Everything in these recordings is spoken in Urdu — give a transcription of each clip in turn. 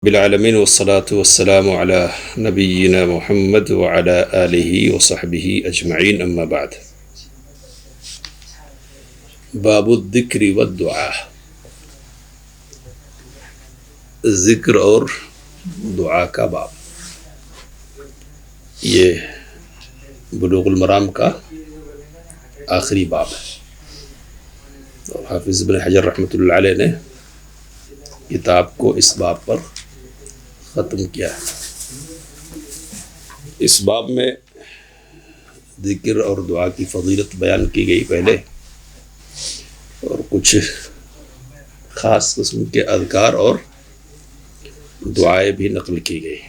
بالعالمین والصلاة والسلام علی نبینا محمد وعلی آلہ وصحبہ اجمعین اما بعد باب الذکر والدعاء، ذکر اور دعا کا باب۔ یہ بلوغ المرام کا آخری باب ہے اور حافظ ابن حجر رحمۃ اللہ علیہ نے کتاب کو اس باب پر ختم کیا ہے۔ اس باب میں ذکر اور دعا کی فضیلت بیان کی گئی پہلے، اور کچھ خاص قسم کے اذکار اور دعائیں بھی نقل کی گئی۔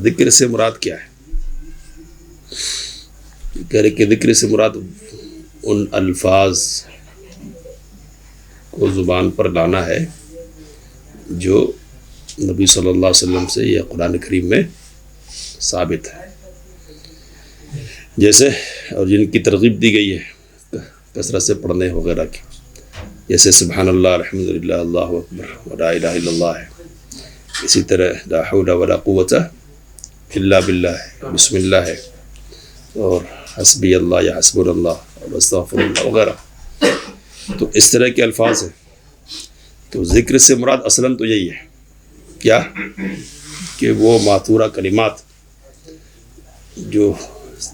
ذکر سے مراد کیا ہے؟ کہہ رہے کہ ذکر سے مراد ان الفاظ کو زبان پر لانا ہے جو نبی صلی اللہ علیہ وسلم سے یا قرآن کریم میں ثابت ہے، جیسے اور جن کی ترغیب دی گئی ہے کثرت سے پڑھنے وغیرہ کی، جیسے سبحان اللہ، الحمدللہ، اللہ اکبر، ولا الہ الا اللہ ہے۔ اسی طرح لا حول ولا قوت الا باللہ ہے، بسم اللہ ہے، اور حسبی اللہ یا حسب اللہ اور استغفر اللہ وغیرہ۔ تو اس طرح کے الفاظ ہیں۔ تو ذکر سے مراد اصلاً تو یہی ہے، کیا کہ وہ ماتورہ کلمات جو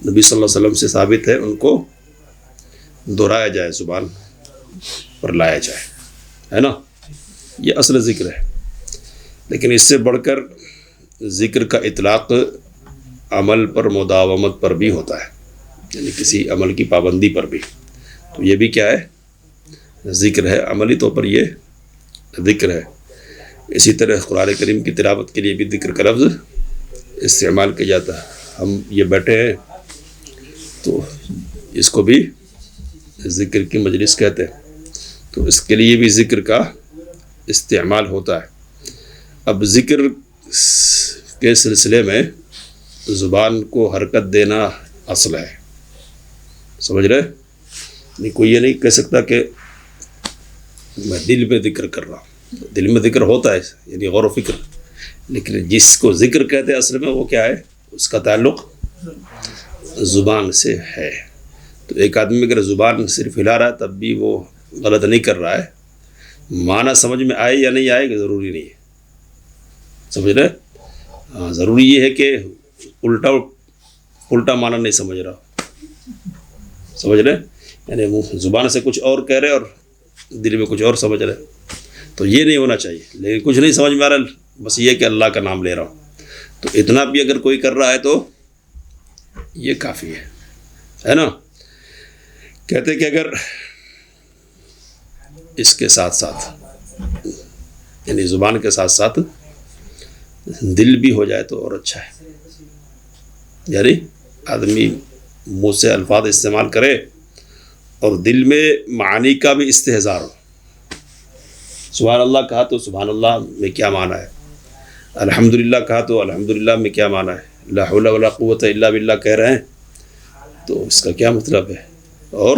نبی صلی اللہ علیہ وسلم سے ثابت ہے ان کو دہرایا جائے، زبان پر لایا جائے، ہے نا؟ یہ اصل ذکر ہے۔ لیکن اس سے بڑھ کر ذکر کا اطلاق عمل پر، مداومت پر بھی ہوتا ہے، یعنی کسی عمل کی پابندی پر بھی۔ تو یہ بھی کیا ہے؟ ذکر ہے، عملی طور پر یہ ذکر ہے۔ اسی طرح قرآن کریم کی تلاوت کے لیے بھی ذکر کا لفظ استعمال کیا جاتا ہے۔ ہم یہ بیٹھے ہیں تو اس کو بھی ذکر کی مجلس کہتے ہیں، تو اس کے لیے بھی ذکر کا استعمال ہوتا ہے۔ اب ذکر کے سلسلے میں زبان کو حرکت دینا اصل ہے، سمجھ رہے؟ نہیں، کوئی یہ نہیں کہہ سکتا کہ میں دل میں ذکر کر رہا ہوں۔ دل میں ذکر ہوتا ہے، یعنی غور و فکر، لیکن جس کو ذکر کہتے ہیں اصل میں وہ کیا ہے؟ اس کا تعلق زبان سے ہے۔ تو ایک آدمی اگر زبان صرف ہلا رہا ہے تب بھی وہ غلط نہیں کر رہا ہے۔ معنی سمجھ میں آئے یا نہیں آئے ضروری نہیں ہے، سمجھ رہے؟ ہاں، ضروری یہ ہے کہ الٹا معنی نہیں سمجھ رہا، سمجھ رہے؟ یعنی وہ زبان سے کچھ اور کہہ رہے اور دل میں کچھ اور سمجھ رہے، تو یہ نہیں ہونا چاہیے۔ لیکن کچھ نہیں سمجھ میں آ رہا، بس یہ کہ اللہ کا نام لے رہا ہوں، تو اتنا بھی اگر کوئی کر رہا ہے تو یہ کافی ہے نا؟ کہتے کہ اگر اس کے ساتھ ساتھ، یعنی زبان کے ساتھ ساتھ دل بھی ہو جائے تو اور اچھا ہے، یعنی آدمی منہ سے الفاظ استعمال کرے اور دل میں معانی کا بھی استحضار ہو۔ سبحان اللہ کہا تو سبحان اللہ میں کیا معنی ہے، الحمدللہ کہا تو الحمدللہ میں کیا معنی ہے، لا حول ولا قوت الا باللہ کہہ رہے ہیں تو اس کا کیا مطلب ہے، اور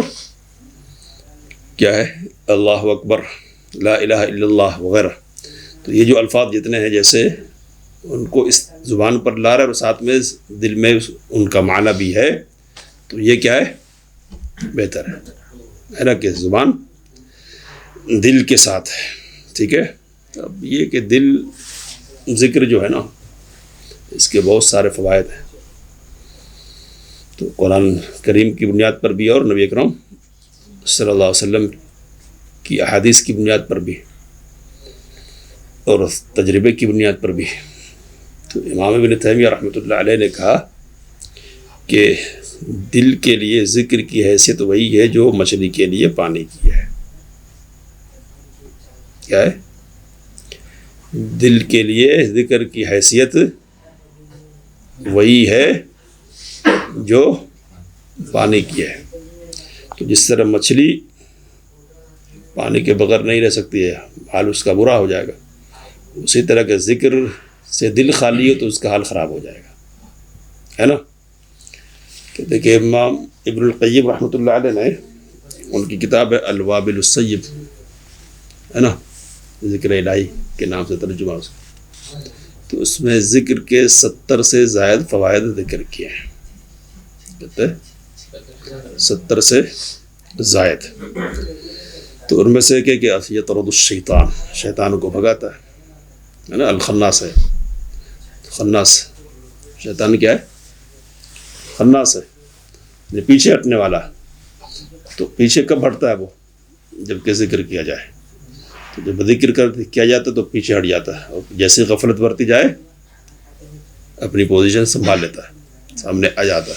کیا ہے اللہ اکبر، لا الہ الا اللہ وغیرہ۔ تو یہ جو الفاظ جتنے ہیں، جیسے ان کو اس زبان پر لا رہے اور ساتھ میں دل میں ان کا معنی بھی ہے، تو یہ کیا ہے؟ بہتر ہے نا، کہ زبان دل کے ساتھ ہے، ٹھیک ہے؟ اب یہ کہ دل ذکر جو ہے نا، اس کے بہت سارے فوائد ہیں، تو قرآن کریم کی بنیاد پر بھی اور نبی اکرم صلی اللہ علیہ وسلم کی احادیث کی بنیاد پر بھی اور تجربے کی بنیاد پر بھی۔ تو امام ابن تیمیہ رحمۃ اللہ علیہ نے کہا کہ دل کے لیے ذکر کی حیثیت وہی ہے جو مچھلی کے لیے پانی کی ہے۔ کیا ہے؟ دل کے لیے ذکر کی حیثیت وہی ہے جو پانی کی ہے۔ تو جس طرح مچھلی پانی کے بغیر نہیں رہ سکتی ہے، حال اس کا برا ہو جائے گا، اسی طرح کہ ذکر سے دل خالی ہو تو اس کا حال خراب ہو جائے گا، ہے نا؟ کہ دیکھیں امام ابن القیم رحمۃ اللہ علیہ نے، ان کی کتاب ہے الوابل الصیب، ہے نا، ذکر الہی کے نام سے ترجمہ اس کا، تو اس میں ذکر کے 70 سے زائد فوائد ذکر کیے ہیں، کہتے ہیں 70 سے زائد. تو ان میں سے کہ یطرد الشیطان، شیطان کو بھگاتا ہے نا. الخناس ہے، خناس شیطان کیا ہے؟ خناس ہے، پیچھے ہٹنے والا. تو پیچھے کب ہٹتا ہے وہ؟ جب کہ ذکر کیا جائے. تو جب ذکر کیا جاتا ہے تو پیچھے ہٹ جاتا ہے، اور جیسے غفلت برتی جائے اپنی پوزیشن سنبھال لیتا ہے، سامنے آ جاتا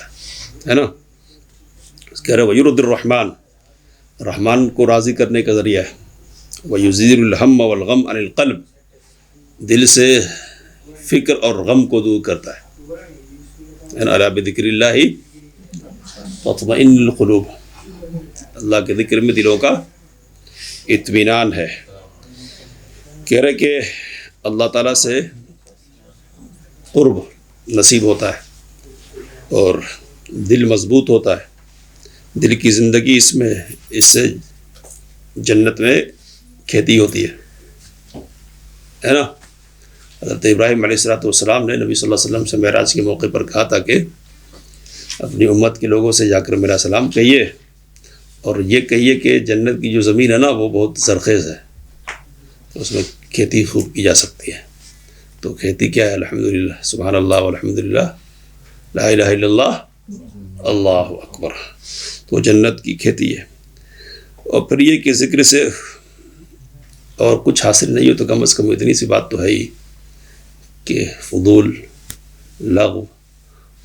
ہے نا. کہہ رہے وَيُرْضِ الرحمن، رحمان کو راضی کرنے کا ذریعہ ہے. وَيُزِيلُ الْهَمَّ وَالْغَمَّ عَنِ الْقَلْبِ، دل سے فکر اور غم کو دور کرتا ہے. اَلَا بِذِكْرِ اللَّهِ تَطْمَئِنُّ الْقُلُوبُ، اللہ کے ذکر میں دلوں کا اطمینان ہے. کہہ رہے کہ اللہ تعالیٰ سے قرب نصیب ہوتا ہے اور دل مضبوط ہوتا ہے. دل کی زندگی اس سے جنت میں کھیتی ہوتی ہے نا. حضرت ابراہیم علیہ السلام نے نبی صلی اللہ علیہ وسلم سے معراج کے موقع پر کہا تھا کہ اپنی امت کے لوگوں سے جا کر میرا سلام کہیے، اور یہ کہیے کہ جنت کی جو زمین ہے نا وہ بہت زرخیز ہے، تو اس میں کھیتی خوب کی جا سکتی ہے. تو کھیتی کیا ہے؟ الحمدللہ، سبحان اللہ والحمدللہ، لا الہ الا اللہ، اللہ اکبر. تو جنت کی کھیتی ہے. اور پھر یہ کہ ذکر سے اور کچھ حاصل نہیں ہو تو کم از کم اتنی سی بات تو ہے ہی کہ فضول، لغو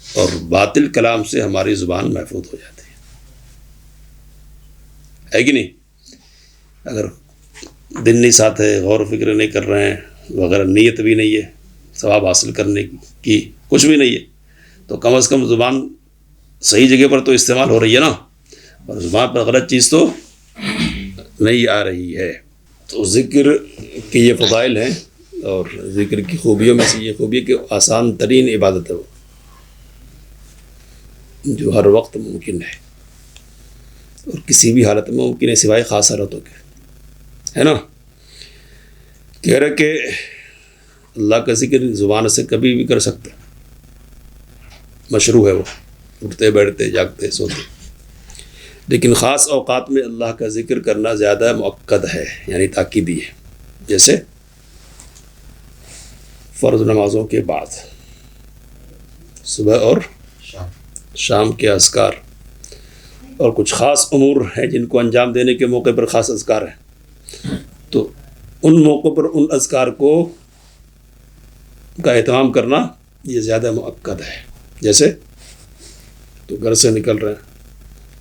اور باطل کلام سے ہماری زبان محفوظ ہو جاتی ہے کہ نہیں. اگر دل نہیں ساتھ ہے، غور و فکر نہیں کر رہے ہیں وغیرہ، نیت بھی نہیں ہے ثواب حاصل کرنے کی، کچھ بھی نہیں ہے، تو کم از کم زبان صحیح جگہ پر تو استعمال ہو رہی ہے نا، اور زبان پر غلط چیز تو نہیں آ رہی ہے. تو ذکر کے یہ فضائل ہیں، اور ذکر کی خوبیوں میں سے یہ خوبی کہ آسان ترین عبادت ہے وہ، جو ہر وقت ممکن ہے اور کسی بھی حالت میں ممکن ہے سوائے خاص حالتوں کے، ہے نا. کہہ رہے کہ اللہ کا ذکر زبان سے کبھی بھی کر سکتے، مشروع ہے وہ، اٹھتے بیٹھتے جاگتے سوتے. لیکن خاص اوقات میں اللہ کا ذکر کرنا زیادہ مؤکد ہے، یعنی تاکیدی ہے. جیسے فرض نمازوں کے بعد، صبح اور شام کے اذکار، اور کچھ خاص امور ہیں جن کو انجام دینے کے موقع پر خاص اذکار ہیں، تو ان موقعوں پر ان اذکار کا اہتمام کرنا یہ زیادہ مؤکد ہے. جیسے تو گھر سے نکل رہے ہیں،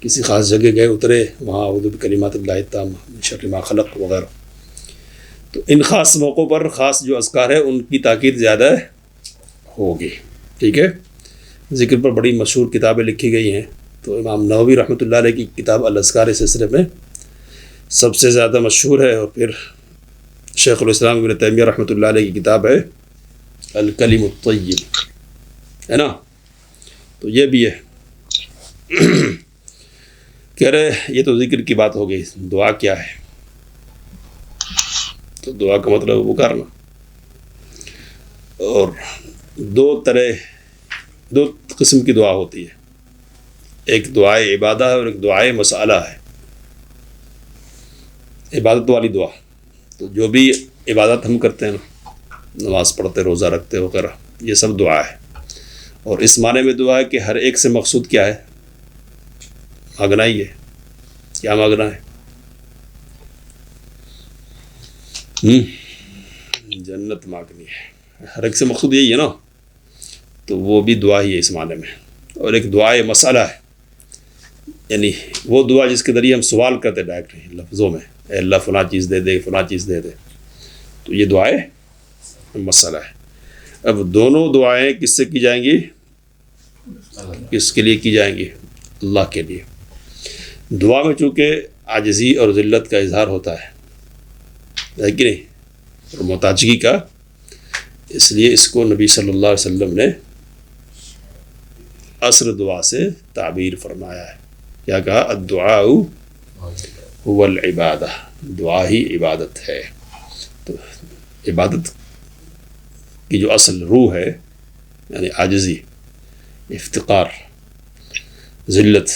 کسی خاص جگہ گئے، اترے، وہاں اعوذ بکلمات اللہ التامہ من شر ما خلق وغیرہ، تو ان خاص موقعوں پر خاص جو اذکار ہے ان کی تاکید زیادہ ہوگی. ٹھیک ہے. ذکر پر بڑی مشہور کتابیں لکھی گئی ہیں. تو امام نووی رحمۃ اللہ علیہ کی کتاب الاذکار اس سلسلے میں سب سے زیادہ مشہور ہے، اور پھر شیخ الاسلام ابن تیمیہ رحمۃ اللہ علیہ کی کتاب ہے الکلم الطیب، ہے نا. تو یہ بھی ہے. کہہ رہے یہ تو ذکر کی بات ہو گئی. دعا کیا ہے؟ تو دعا کا مطلب پکارنا. اور دو قسم کی دعا ہوتی ہے، ایک دعائے عبادہ ہے اور ایک دعائے مسئلہ ہے. عبادت والی دعا، تو جو بھی عبادت ہم کرتے ہیں نا، نماز پڑھتے، روزہ رکھتے وغیرہ، یہ سب دعا ہے. اور اس معنی میں دعا ہے کہ ہر ایک سے مقصود کیا ہے؟ مانگنا ہی ہے. کیا مانگنا ہے؟ جنت مانگنی ہے. ہر ایک سے مقصود یہی ہے نا، تو وہ بھی دعا ہی ہے اس معنی میں. اور ایک دعائے مسئلہ ہے، یعنی وہ دعا جس کے ذریعے ہم سوال کرتے ڈائریکٹ لفظوں میں، اے اللہ فلاں چیز دے دے، فلاں چیز دے دے، تو یہ دعائے مسئلہ ہے. اب دونوں دعائیں کس سے کی جائیں گی؟ کس کے لیے کی جائیں گی؟ اللہ کے لیے. دعا میں چونکہ عاجزی اور ذلت کا اظہار ہوتا ہے کہ نہیں، اور محتاجگی کا، اس لیے اس کو نبی صلی اللہ علیہ وسلم نے اصل دعا سے تعبیر فرمایا ہے. کیا کہا؟ الدعاء هو العبادہ، دعا ہی عبادت ہے. تو عبادت کی جو اصل روح ہے یعنی عاجزی، افتقار، ذلت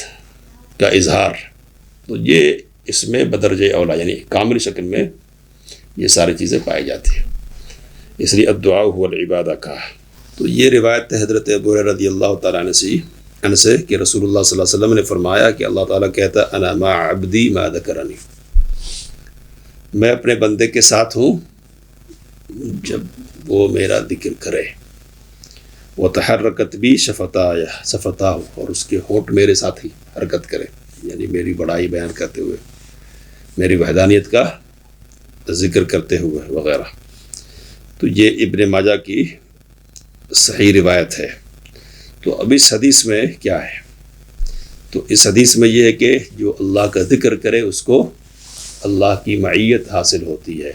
کا اظہار، تو یہ اس میں بدرجہ اولا یعنی کامل شکل میں یہ ساری چیزیں پائی جاتی ہیں، اس لیے الدعاء هو العبادہ کہا۔ تو یہ روایت ہے حضرت ابو ہریرہ رضی اللہ تعالیٰ عنہ سے کہ رسول اللہ صلی اللہ علیہ وسلم نے فرمایا کہ اللہ تعالیٰ کہتا انا مع عبدی ما ذکرنی، میں اپنے بندے کے ساتھ ہوں جب وہ میرا ذکر کرے، وتحرکت بی شفتاہ، اور اس کے ہونٹ میرے ساتھ ہی حرکت کرے، یعنی میری بڑائی بیان کرتے ہوئے، میری وحدانیت کا ذکر کرتے ہوئے وغیرہ۔ تو یہ ابن ماجہ کی صحیح روایت ہے۔ تو اب اس حدیث میں کیا ہے؟ تو اس حدیث میں یہ ہے کہ جو اللہ کا ذکر کرے اس کو اللہ کی معیت حاصل ہوتی ہے۔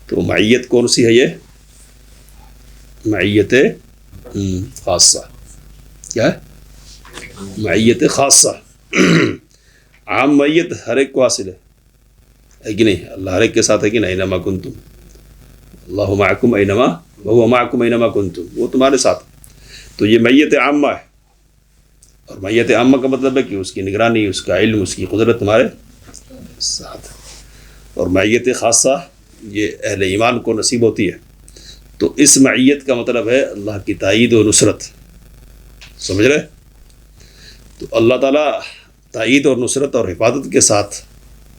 تو معیت کون سی ہے؟ یہ معیت خاصہ، کیا ہے؟ معیت خاصہ۔ عام معیت ہر ایک کو حاصل ہے کہ نہیں؟ اللہ ہر ایک کے ساتھ ہے کہ نہیں؟ اینما کنتم اللہ معکم اینما وہو معکم اینما کنتم، وہ تمہارے ساتھ۔ تو یہ معیت عامہ ہے، اور معیت عامہ کا مطلب ہے کہ اس کی نگرانی، اس کا علم، اس کی قدرت تمہارے ساتھ ہے۔ اور معیت خاصہ یہ اہل ایمان کو نصیب ہوتی ہے۔ تو اس معیت کا مطلب ہے اللہ کی تائید و نصرت، سمجھ رہے؟ تو اللہ تعالیٰ تائید اور نصرت اور حفاظت کے ساتھ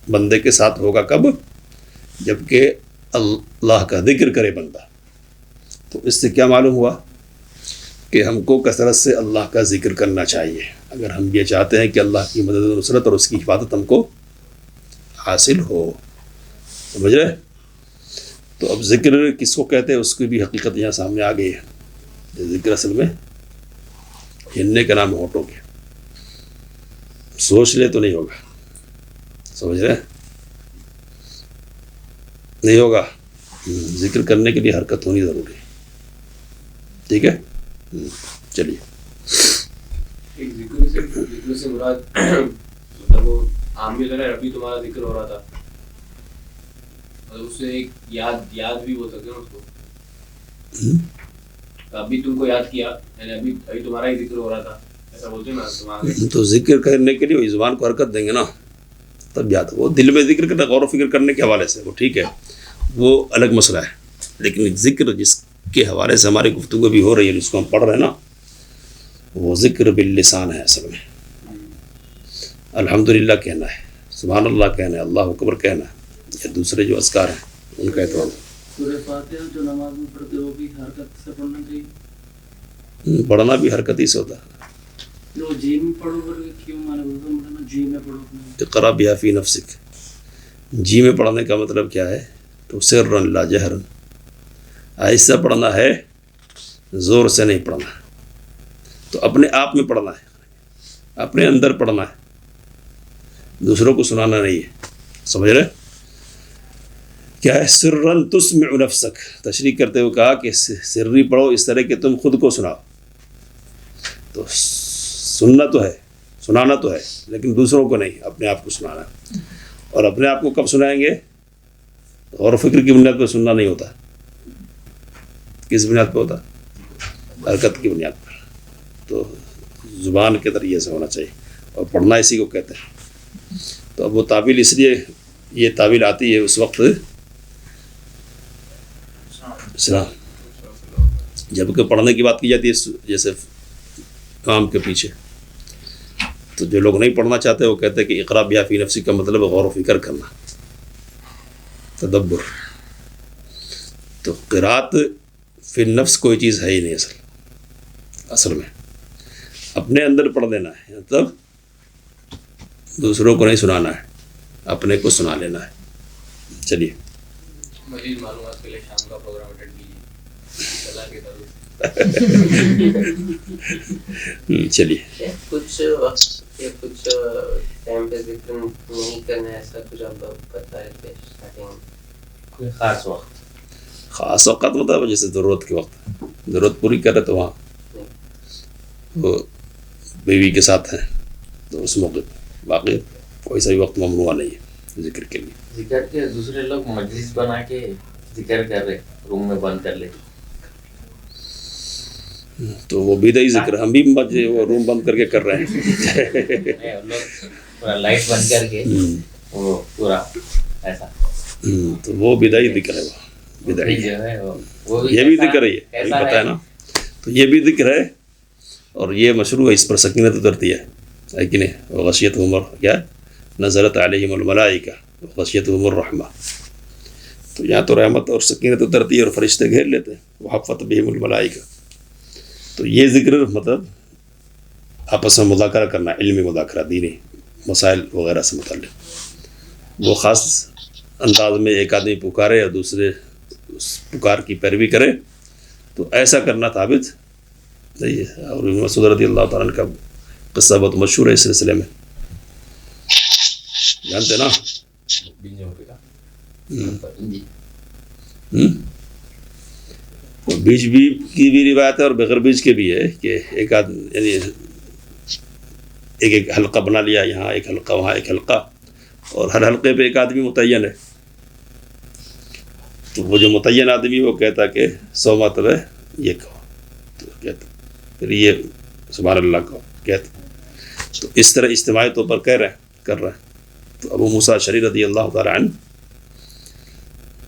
بندے کے ساتھ ہوگا کب؟ جب کہ اللہ کا ذکر کرے بندہ۔ تو اس سے کیا معلوم ہوا کہ ہم کو کثرت سے اللہ کا ذکر کرنا چاہیے اگر ہم یہ چاہتے ہیں کہ اللہ کی مدد و نصرت اور اس کی حفاظت ہم کو حاصل ہو، سمجھ رہے؟ تو اب ذکر کس کو کہتے ہیں اس کی بھی حقیقت یہاں سامنے آ گئی ہے۔ ذکر اصل میں ہلنے کا نام ہونٹوں کے، سوچ لے تو نہیں ہوگا، سمجھ رہے؟ نہیں ہوگا، ذکر کرنے کے لیے حرکت ہونی ضروری ہے، ٹھیک ہے؟ چلیے، ایک ذکر سے مراد مطلب وہ عامی طرح ابھی تمہارا ذکر ہو رہا تھا، اس سے ایک یاد بھی ہو سکے اس کو، ابھی تم کو یاد کیا، یعنی ابھی تمہارا ہی ذکر ہو رہا تھا، ایسا بولتے ہیں نا؟ تو ذکر کرنے کے لیے وہ زبان کو حرکت دیں گے نا تب یاد ہو۔ وہ دل میں ذکر کرنا غور و فکر کرنے کے حوالے سے وہ ٹھیک ہے، وہ الگ مسئلہ ہے، لیکن ذکر جس کے حوالے سے ہماری گفتگو بھی ہو رہی ہے، جس کو ہم پڑھ رہے ہیں نا، وہ ذکر باللسان ہے اصل میں۔ الحمدللہ کہنا ہے، سبحان اللہ کہنا ہے، اللہ اکبر کہنا ہے، یا دوسرے جو اذکار ہیں ان کا اعتبار۔ سورہ فاتحہ جو نماز میں پڑھتے وہ بھی حرکت سے پڑھنا چاہیے؟ پڑھنا بھی حرکت ہی سے ہوتا ہے۔ جو جی میں پڑھو کر کیوں مانے بولتے ہیں جی میں پڑھو؟ اقرا بہا فی نفسک، جی میں پڑھنے کا مطلب کیا ہے؟ تو سرًا لا جہرًا، آہستہ پڑھنا ہے، زور سے نہیں پڑھنا ہے۔ تو اپنے آپ میں پڑھنا ہے، اپنے اندر پڑھنا ہے، دوسروں کو سنانا نہیں ہے، سمجھ رہے؟ کیا ہے؟ سرًا تسمع نفسک، تشریح کرتے ہوئے کہا کہ سری پڑھو اس طرح کہ تم خود کو سناؤ۔ تو سننا تو ہے، سنانا تو ہے، لیکن دوسروں کو نہیں، اپنے آپ کو سنانا ہے۔ اور اپنے آپ کو کب سنائیں گے؟ غور و فکر کی بنیاد پر سننا نہیں ہوتا۔ کس بنیاد پہ ہوتا؟ حرکت کی بنیاد پر۔ تو زبان کے ذریعے سے ہونا چاہیے، اور پڑھنا اسی کو کہتے ہیں۔ تو اب وہ تعویل اس لیے یہ تعویل آتی ہے اس وقت اسلام جب کہ پڑھنے کی بات کی جاتی ہے جیسے کام کے پیچھے، تو جو لوگ نہیں پڑھنا چاہتے وہ کہتے ہیں کہ اقرا بہا فی نفسک کا مطلب غور و فکر کرنا، تدبر۔ تو قرات فی النفس کوئی چیز ہے ہی نہیں اصل میں، اپنے اندر پڑھ دینا ہے، مطلب دوسروں کو نہیں سنانا ہے، اپنے کو سنا لینا ہے۔ چلیے، مزید معلومات کے لیے شام کا پروگرام اٹینڈ کیجیے۔ چلیے، کچھ وقت یا کچھ ٹائم پہ ذکر نہیں کرنا ہے، ایسا کچھ آپ بتا رہے تھے اسٹارٹنگ؟ کوئی خاص وقت؟ خاص اوقات مطلب جیسے ضرورت کے وقت، ضرورت پوری کرے تو وہاں وہ بیوی کے ساتھ ہیں تو اس موقع پہ، باقی کوئی سا بھی وقت ممنوع نہیں ہے ذکر کے لیے۔ ذکر کے دوسرے لوگ مجلس بنا کے ذکر کر رہے روم میں بند کر لے تو وہ بدعی ذکر، ہم بھی وہ روم بند کر کے کر رہے ہیں لوگ پورا لائٹ بند کر کے وہ پورا ایسا، تو وہ بدعی ذکر ہے، وہ بدعی جو ہے وہ یہ بھی ذکر ہے، یہ ابھی پتہ ہے نا، تو یہ بھی ذکر ہے اور یہ مشروع ہے، اس پر سکینت اترتی ہے کہ نہیں، وغشیتہم کیا نزلت علیہم الملائکہ وغشیتہم الرحمہ، تو یہاں تو رحمت اور سکینت اترتی ہے اور فرشتے گھیر لیتے ہیں، وحفت بہم الملائکہ، تو یہ ذکر مطلب آپس میں مذاکرہ کرنا، علمی مذاکرہ، دینی مسائل وغیرہ سے متعلق، وہ خاص انداز میں ایک آدمی پکارے اور دوسرے اس پکار کی پیروی کرے، تو ایسا کرنا ثابت نہیں ہے، اور ابن مسعود رضی اللہ تعالیٰ عنہ کا قصہ بہت مشہور ہے اس سلسلے میں، جانتے نا؟ بیج بھی کی بھی روایت ہے اور بغیر بیج کے بھی ہے کہ ایک آدمی یعنی ایک حلقہ بنا لیا، یہاں ایک حلقہ وہاں ایک حلقہ، اور ہر حلقے پہ ایک آدمی متعین ہے، تو وہ جو متعین آدمی وہ کہتا کہ 100 مرتبہ یہ کہو، تو کہتا پھر یہ سبحان اللہ کہو کہتا، تو اس طرح اجتماعی طور پر کر رہے ہیں، تو ابو موسیٰ اشعری رضی اللہ تعالیٰ عنہ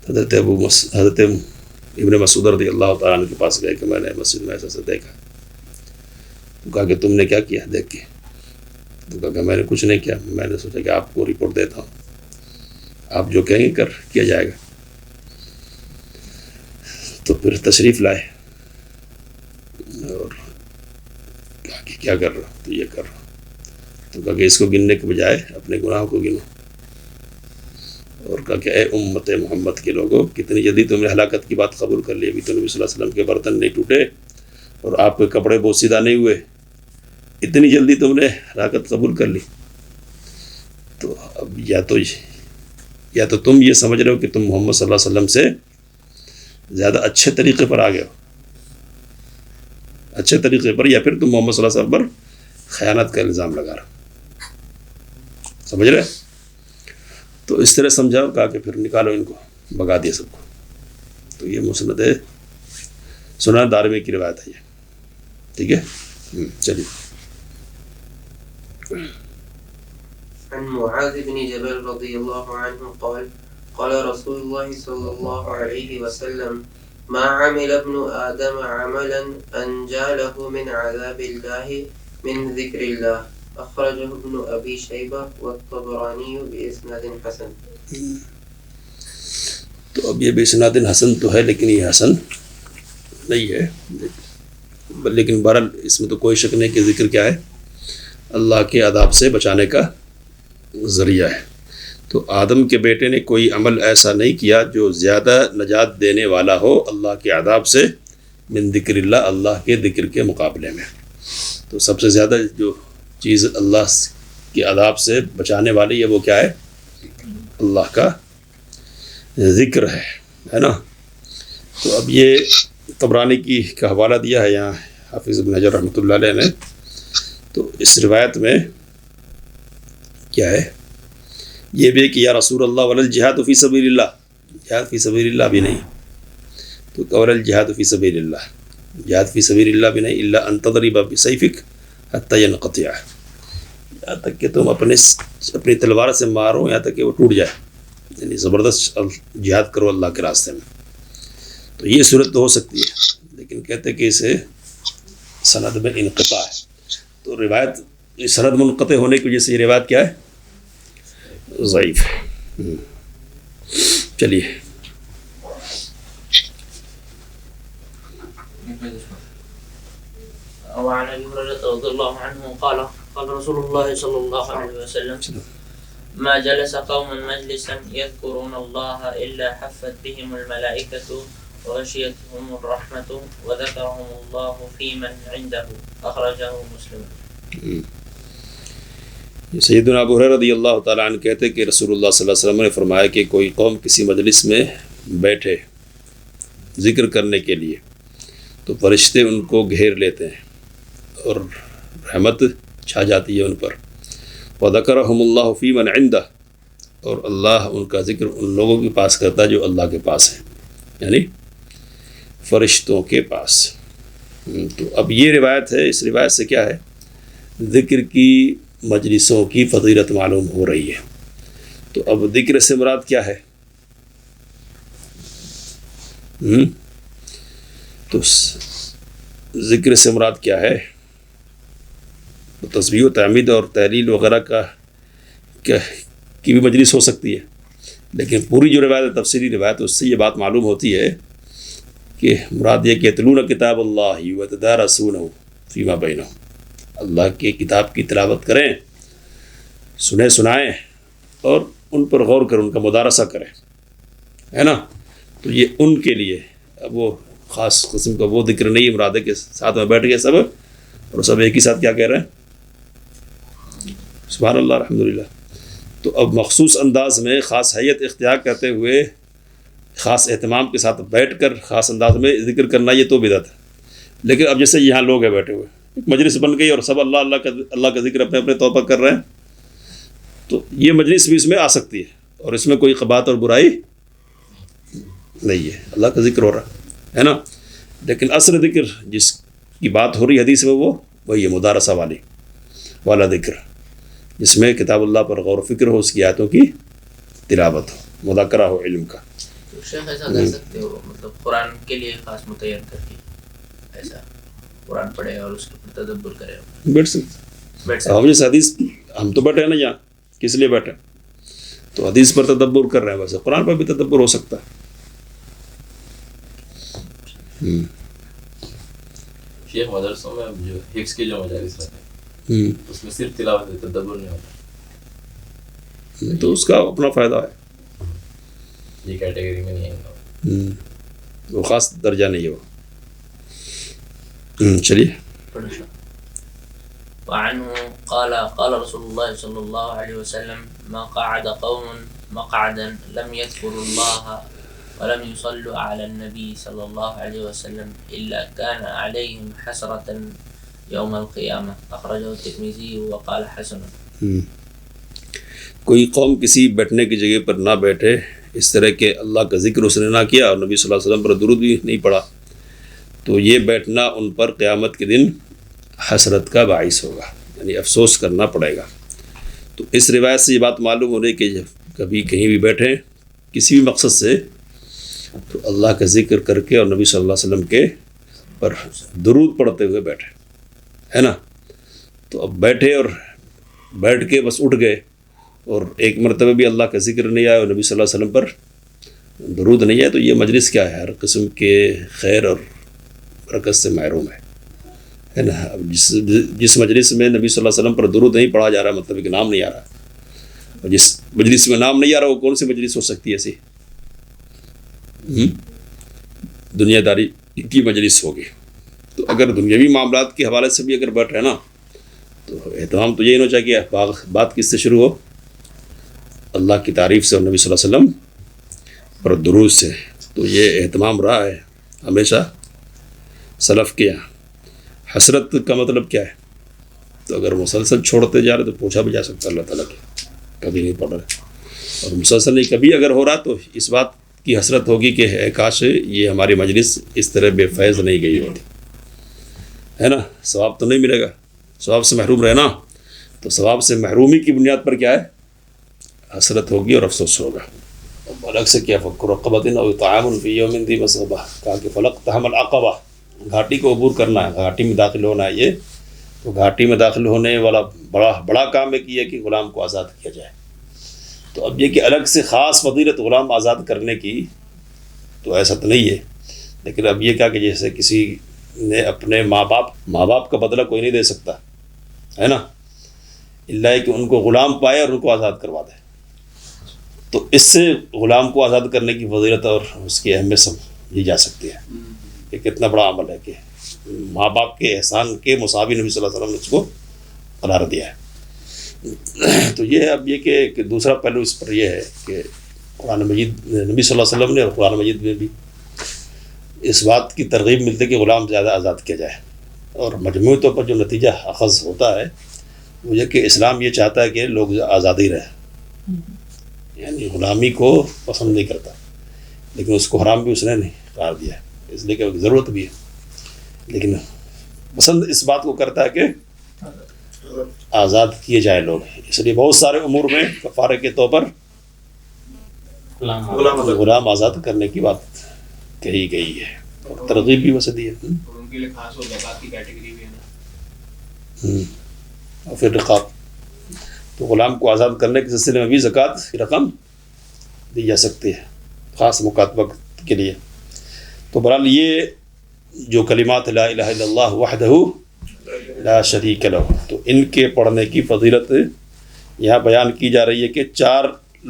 حضرت ابن مسعود رضی اللہ تعالیٰ عنہ کے پاس گئے کہ میں نے مسجد میں ایسا دیکھا، تو کہا کہ تم نے کیا کیا دیکھ کے؟ تو کہا کہ میں نے کچھ نہیں کیا، میں نے سوچا کہ آپ کو رپورٹ دیتا ہوں، آپ جو کہیں گے کیا جائے گا، تو پھر تشریف لائے اور کہا کہ کیا کر رہا، تو یہ کر رہا، تو کہا کہ اس کو گننے کے بجائے اپنے گناہوں کو گنو، اور کہا کہ اے امت محمد کے لوگوں، کتنی جلدی تم نے ہلاکت کی بات قبول کر لی، ابھی تو نبی صلی اللہ علیہ وسلم کے برتن نہیں ٹوٹے اور آپ کے کپڑے بوسیدہ نہیں ہوئے، اتنی جلدی تم نے ہلاکت قبول کر لی، تو اب یا تو تم یہ سمجھ رہے ہو کہ تم محمد صلی اللہ علیہ وسلم سے زیادہ اچھے طریقے پر آ گئے ہو، اچھے طریقے پر، یا پھر تم محمد صلی اللہ علیہ وسلم پر خیانت کا الزام لگا رہے ہو، سمجھ رہے؟ تو اس طرح سمجھاؤ، کہا کہ پھر نکالو ان کو، بگا دیا سب کو، تو یہ مسند ہے، سنن دارمی کی روایت ہے یہ، ٹھیک ہے، چلیے۔ عن معاذ بن جبل رضی اللہ عنہ قال قال رسول اللہ صلی اللہ علیہ وسلم ما عمل ابن آدم عملا انجا له من عذاب اللہ من ذکر اللہ اخرجہ ابن ابی شیبہ والطبرانی باسناد حسن۔ تو اب یہ باسناد حسن تو ہے، لیکن یہ حسن نہیں ہے، لیکن بہرحال اس میں تو کوئی شک نہیں کہ ذکر کیا ہے، اللہ کے عذاب سے بچانے کا ذریعہ ہے، تو آدم کے بیٹے نے کوئی عمل ایسا نہیں کیا جو زیادہ نجات دینے والا ہو اللہ کے عذاب سے، من ذکر اللہ، اللہ کے ذکر کے مقابلے میں، تو سب سے زیادہ جو چیز اللہ کے عذاب سے بچانے والی ہے وہ کیا ہے؟ اللہ کا ذکر ہے نا۔ تو اب یہ طبرانی کی کا حوالہ دیا ہے یہاں حافظ ابن حجر رحمۃ اللہ علیہ نے، تو اس روایت میں کیا ہے؟ یہ بھی کہ یا رسول اللہ ولا الجہاد فی سبیل اللہ، جہاد فی سبیل اللہ بھی نہیں، تو ولا الجہاد فی سبیل اللہ، جہاد فی سبیل اللہ بھی نہیں، الا ان تضرب بسیفک حتی ینقطع، یہاں تک کہ تم اپنی تلوار سے مارو یہاں تک کہ وہ ٹوٹ جائے، یعنی زبردست جہاد کرو اللہ کے راستے میں، تو یہ صورت تو ہو سکتی ہے، لیکن کہتے کہ اسے سند میں انقطاع ہے، تو روایت سند منقطع ہونے کی وجہ سے یہ روایت کیا ہے؟ ضعیف ہے۔ چلیے، وعن ابي هريره رضي الله عنه قال قال رسول الله صلى الله عليه وسلم ما جلس قوم مجلسا يذكرون الله الا حفت بهم الملائكه وغشيتهم الرحمه وذكرهم الله في من عنده اخرجه مسلم۔ سیدنا ابو ہریرہ رضی اللہ تعالیٰ عنہ کہتے کہ رسول اللہ صلی اللہ علیہ وسلم نے فرمایا کہ کوئی قوم کسی مجلس میں بیٹھے ذکر کرنے کے لیے تو فرشتے ان کو گھیر لیتے ہیں اور رحمت چھا جاتی ہے ان پر، وذکرہم اللہ فی من عندہ، اور اللہ ان کا ذکر ان لوگوں کے پاس کرتا ہے جو اللہ کے پاس ہیں، یعنی فرشتوں کے پاس۔ تو اب یہ روایت ہے، اس روایت سے کیا ہے، ذکر کی مجلسوں کی فضیلت معلوم ہو رہی ہے۔ تو اب ذکر سے مراد کیا ہے؟ تو ذکر سے مراد کیا ہے؟ تو تسبیح و تحمید اور تحلیل وغیرہ کی بھی مجلس ہو سکتی ہے، لیکن پوری جو روایت ہے، تفصیلی روایت، اس سے یہ بات معلوم ہوتی ہے کہ مراد یہ کہ یتلون کتاب اللہ ویتدارسونہ فیما بینہم، اللہ کی کتاب کی تلاوت کریں، سنائیں اور ان پر غور کریں، ان کا مدارسہ کریں، ہے نا۔ تو یہ ان کے لیے، اب وہ خاص قسم کا وہ ذکر نہیں مراد ہے کہ ساتھ میں بیٹھ گئے سب اور سب ایک ہی ساتھ کیا کہہ رہے ہیں، سبحان اللہ الحمدللہ۔ تو اب مخصوص انداز میں خاص حیت اختیار کرتے ہوئے خاص اہتمام کے ساتھ بیٹھ کر خاص انداز میں ذکر کرنا، یہ تو بدعت ہے۔ لیکن اب جیسے یہاں لوگ ہیں بیٹھے ہوئے، ایک مجلس بن گئی اور سب اللہ کا ذکر اپنے اپنے طور پر کر رہے ہیں، تو یہ مجلس بھی اس میں آ سکتی ہے اور اس میں کوئی قباحت اور برائی نہیں ہے، اللہ کا ذکر ہو رہا ہے نا۔ لیکن اصل ذکر جس کی بات ہو رہی حدیث میں وہی ہے مدارسہ والا ذکر، جس میں کتاب اللہ پر غور و فکر ہو، اس کی آیتوں کی تلاوت ہو، مذاکرہ ہو علم کا۔ تو شیخ ایسا کر سکتے ہو، مطلب قرآن کے لیے خاص متعین کر کے ایسا قرآن پڑھے اور اس کے اوپر تدبر کرے، بیٹھ سکتے ہم جیسے حدیث، ہم تو بیٹھے ہیں نا یہاں، کس لیے بیٹھے؟ تو حدیث پر تدبر کر رہے ہیں، ویسے قرآن پر بھی تدبر ہو سکتا ہے۔ شیخ مدرسوں میں جو حفظ کے جو مجالس رہتے ہیں اس میں صرف تلاوت ہے، تدبر نہیں ہوتا، تو اس کا اپنا فائدہ ہے، یہ کیٹیگری میں نہیں آئے گا، وہ خاص درجہ نہیں ہے وہ۔ چلیے۔ وعنه قال رسول الله صلى الله عليه وسلم ما قعد قوم مقعدا لم يذكروا الله ولم يصلوا على النبي صلى الله عليه وسلم إلا كان عليهم حسرة يوم القيامة أخرجه الترمذي وقال حسن۔ کوئی قوم کسی بیٹھنے کی جگہ پر نہ بیٹھے اس طرح کہ اللہ کا ذکر اس نے نہ کیا اور نبی صلی اللہ علیہ وسلم پر درود بھی نہیں پڑھا، تو یہ بیٹھنا ان پر قیامت کے دن حسرت کا باعث ہوگا، یعنی افسوس کرنا پڑے گا۔ تو اس روایت سے یہ بات معلوم ہو رہی کہ جب کبھی کہیں بھی بیٹھیں کسی بھی مقصد سے، تو اللہ کا ذکر کر کے اور نبی صلی اللہ علیہ وسلم کے پر درود پڑھتے ہوئے بیٹھے، ہے نا۔ تو اب بیٹھے اور بیٹھ کے بس اٹھ گئے اور ایک مرتبہ بھی اللہ کا ذکر نہیں آیا اور نبی صلی اللہ علیہ وسلم پر درود نہیں آیا، تو یہ مجلس کیا ہے، ہر قسم کے خیر اور برکت سے محروم ہے نا۔ اب جس مجلس میں نبی صلی اللہ علیہ وسلم پر درود نہیں پڑھا جا رہا، مطلب کہ نام نہیں آ رہا، اور جس مجلس میں نام نہیں آ رہا وہ کون سی مجلس ہو سکتی ہے ایسی؟ دنیا داری کی مجلس ہوگی۔ تو اگر دنیاوی معاملات کے حوالے سے بھی اگر بیٹھ رہے نا، تو اہتمام تو یہی ہونا چاہیے کہ بات کس سے شروع ہو، اللہ کی تعریف سے اور نبی صلی اللہ علیہ وسلم پر درود سے۔ تو یہ اہتمام رہا ہے ہمیشہ سلف کے یہاں۔ حسرت کا مطلب کیا ہے؟ تو اگر مسلسل چھوڑتے جا رہے تو پوچھا بھی جا سکتا اللہ تعالیٰ کے، کبھی نہیں پڑھ رہے، اور مسلسل نہیں، کبھی اگر ہو رہا تو اس بات کی حسرت ہوگی کہ اے کاش یہ ہماری مجلس اس طرح بے فیض نہیں گئی ہوتی، ہے نا۔ ثواب تو نہیں ملے گا، ثواب سے محروم رہنا، تو ثواب سے محرومی کی بنیاد پر کیا ہے، حسرت ہوگی اور افسوس ہوگا۔ الگ سے کیا فکر رقبۃ او طعام فی یوم ذی مسغبہ، کہا کہ فلقتحم العقبہ، گھاٹی کو عبور کرنا ہے، گھاٹی میں داخل ہونا ہے۔ یہ تو گھاٹی میں داخل ہونے والا بڑا کام ہے کہ غلام کو آزاد کیا جائے۔ تو اب یہ کہ الگ سے خاص فضیلت غلام آزاد کرنے کی تو ایسا تو نہیں ہے، لیکن اب یہ کیا کہ جیسے کسی نے اپنے ماں باپ کا بدلہ کوئی نہیں دے سکتا، ہے نا، اللہ کہ ان کو غلام پائے اور ان کو آزاد کروا دے۔ تو اس سے غلام کو آزاد کرنے کی فضیلت اور اس کی اہمیت سمجھی جا سکتی ہے کہ کتنا بڑا عمل ہے کہ ماں باپ کے احسان کے مساوی نبی صلی اللہ علیہ وسلم نے اس کو قرار دیا ہے۔ تو یہ ہے اب یہ کہ دوسرا پہلو اس پر یہ ہے کہ قرآن مجید، نبی صلی اللہ علیہ وسلم نے اور قرآن مجید میں بھی اس بات کی ترغیب ملتی ہے کہ غلام زیادہ آزاد کیا جائے، اور مجموعی طور پر جو نتیجہ اخذ ہوتا ہے وہ یہ کہ اسلام یہ چاہتا ہے کہ لوگ آزادی رہے، یعنی غلامی کو پسند نہیں کرتا، لیکن اس کو حرام بھی اس نے نہیں قرار دیا ہے، اس لیے کہ ضرورت بھی ہے، لیکن پسند اس بات کو کرتا ہے کہ آزاد کیے جائے لوگ، اس لیے بہت سارے امور میں کفارے کے طور پر غلام آزاد کرنے کی بات کہی گئی ہے، اور ترغیب بھی ویسے دی ہے۔ اور ان کے لیے خاص وہ زکوٰۃ کی کیٹیگری بھی ہے نا۔ اور پھر رقاب، تو غلام کو آزاد کرنے کے سلسلے میں بھی زکوٰۃ کی رقم دی جا سکتی ہے خاص مکاتبہ کے لیے۔ تو بہرحال یہ جو کلمات لا الہ الا اللہ وحدہ لا شریک لہ، تو ان کے پڑھنے کی فضیلت یہاں بیان کی جا رہی ہے کہ 4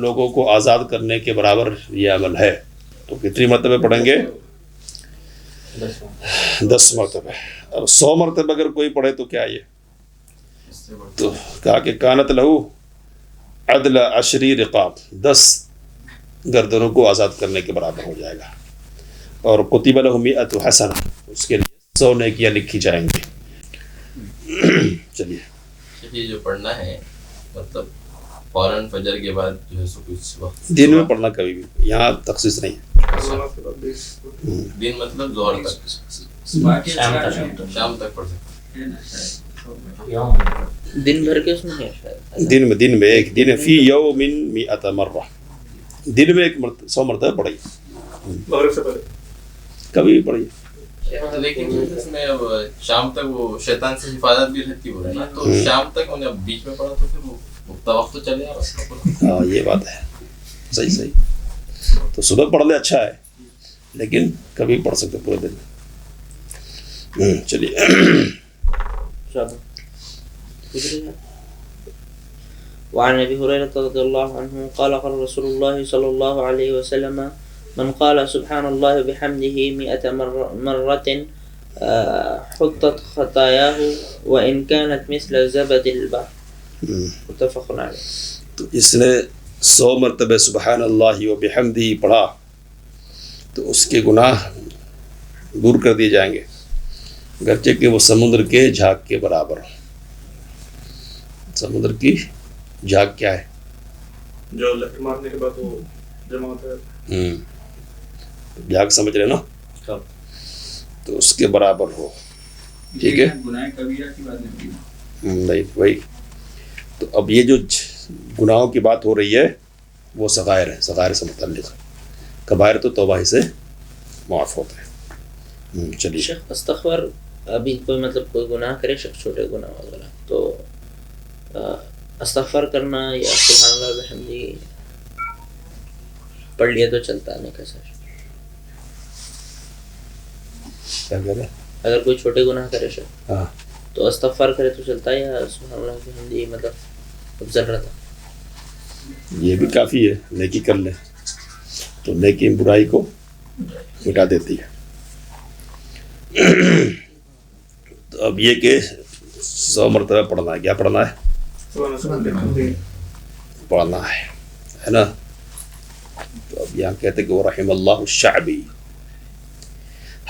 لوگوں کو آزاد کرنے کے برابر یہ عمل ہے۔ تو کتنی مرتبہ پڑھیں گے؟ 10 مرتبہ۔ اب 100 مرتبہ اگر کوئی پڑھے تو کیا یہ؟ تو کہا کہ کانت لہو عدل 10 رقاب، 10 گردنوں کو آزاد کرنے کے برابر ہو جائے گا، اور کتب لہ 100 حسنہ، اس کے لیے 100 نیکیاں لکھی جائیں گی۔ چلیے یہ جو پڑھنا ہے مطلب فوراً فجر کے بعد جو ہے سو کچھ وقت دن میں پڑھنا کبھی بھی، یہاں تخصیص نہیں ہے۔ دن مطلب ظہر تک، شام تک پڑھ سکتے دن بھر کے اس میں ہے شاید، دن میں ایک دن فی یوم 100 مرہ، دن میں 100 مرتبہ پڑھیے، کبھی بھی پڑھیے۔ ہیں۔ لیکن اس میں اب شام تک وہ شیطان سے حفاظت بھی رہتی ہے نا، تو شام تک انہیں اب بیچ میں پڑھا تو پھر وہ اگتا وقت تو چلے آ ہاں یہ بات ہے، صحیح۔ تو صبح پڑھ لے اچھا ہے، لیکن کبھی پڑھ سکتے پورے دن میں۔ چلیے وعن ابي هريره رضي الله عنه قال قال رسول الله صلى الله عليه وسلم من قال سبحان الله بحمده 100 مرة حطت خطاياه وإن كانت مثل زبد البحر، متفق علیہ۔ تو اس نے 100 مرتبہ سبحان اللہ و بحمدہ پڑھا تو اس کے گناہ دور کر دیے جائیں گے، گرچہ کہ وہ سمندر کے جھاگ کے برابر ہو۔ سمندر کی جھاگ کیا ہے؟ جو لکڑ مارنے کے بعد وہ جمع ہوتا ہے، جھاگ سمجھ رہے نا، تو اس کے برابر ہو، ٹھیک ہے؟ گناہ کبیرہ کی بات نہیں کی۔ نہیں وہی تو اب یہ جو گناہوں کی بات ہو رہی ہے وہ صغائر ہے، صغائر سے متعلق ہے، کبائر تو توبہ ہی سے معاف ہوتے ہیں۔ چلیے شیخ استغفار، ابھی کوئی مطلب کوئی گناہ کرے شخص، چھوٹے گناہ وغیرہ، تو استغفار کرنا یا سبحان اللہ بحمدہ پڑھ لیا تو چلتا نہیں کیسا؟ کیا کہہ رہے ہیں؟ اگر کوئی چھوٹے گناہ کرے شخص ہاں تو استغفار کرے تو چلتا ہے، یا سبحان اللہ بحمدہ مطلب اب ضرورت ہے؟ یہ بھی کافی ہے، نیکی کر لیں تو نیکی برائی کو مٹا دیتی ہے۔ تو اب یہ کہ 100 مرتبہ پڑھنا ہے، کیا پڑھنا ہے؟ پڑھنا ہے نا۔ تو اب یہاں کہتے کہ ورحم اللہ الشعبی